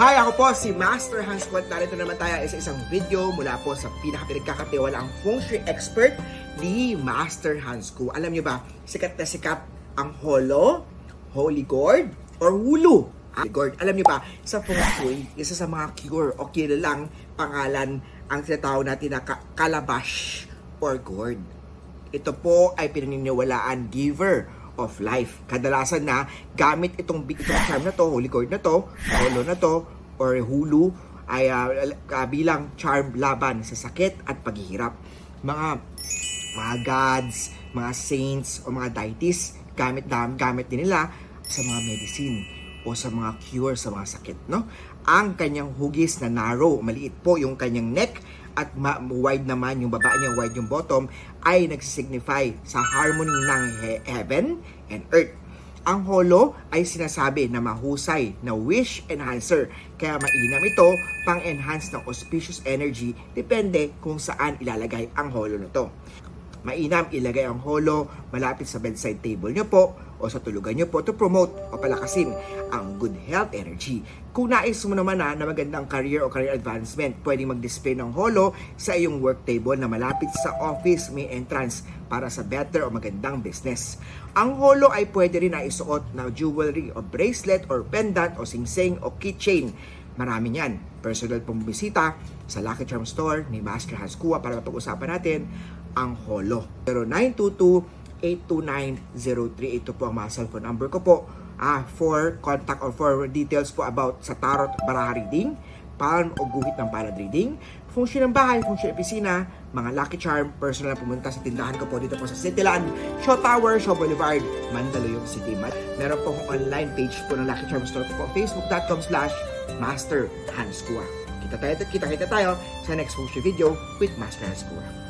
Hi! Ako po si Master Hans Kua. Narito naman tayo sa isang video mula po sa pinakapinagkakatiwalaang feng shui expert ni Master Hans Kua. Alam niyo ba, sikat na sikat ang Holo, Holy Gourd, or Hulu. Holy Gourd. Alam niyo ba, sa feng shui, isa sa mga cure o kilalang pangalan ang tinatawag natin na calabash or gourd. Ito po ay pinaniniwalaan giver of life. Kadalasan na gamit itong charm na to, holy gourd na to, holo na to, or hulu ay bilang charm laban sa sakit at paghihirap. Mga gods, mga saints o mga deities, gamit din nila sa mga medicine o sa mga cure sa mga sakit, no? Ang kanyang hugis na narrow, maliit po yung kanyang neck at wide naman yung baba niya, wide yung bottom, ay nagsisignify sa harmony ng heaven and earth. Ang holo ay sinasabi na mahusay na wish enhancer, kaya mainam ito pang-enhance ng auspicious energy, depende kung saan ilalagay ang holo na to. Mainam ilagay ang holo malapit sa bedside table nyo po o sa tulugan nyo po to promote o palakasin ang good health energy. Kung nais mo naman na magandang career o career advancement, pwedeng mag-display ng holo sa iyong work table na malapit sa office may entrance para sa better o magandang business. Ang holo ay pwede rin na isuot na jewelry o bracelet or pendant o singsing o keychain. Marami niyan. Personal pong bisita sa Lucky Charm Store ni Master Hans Kua para mapag-usapan natin ang holo. 0922-829-03. Ito po ang mga cellphone number ko po for contact or for details po about sa tarot baraha reading, palm o guhit ng palad reading, feng shui ng bahay, feng shui opisina, mga Lucky Charm, personal na pumunta sa tindahan ko po dito po sa Cityland, Shaw Tower, Shaw Boulevard, Mandaluyong City. Meron po akong online page po ng Lucky Charm Store po, facebook.com/Master Hans Kua. Kita tayo sa next feng shui video with Master Hans Kua.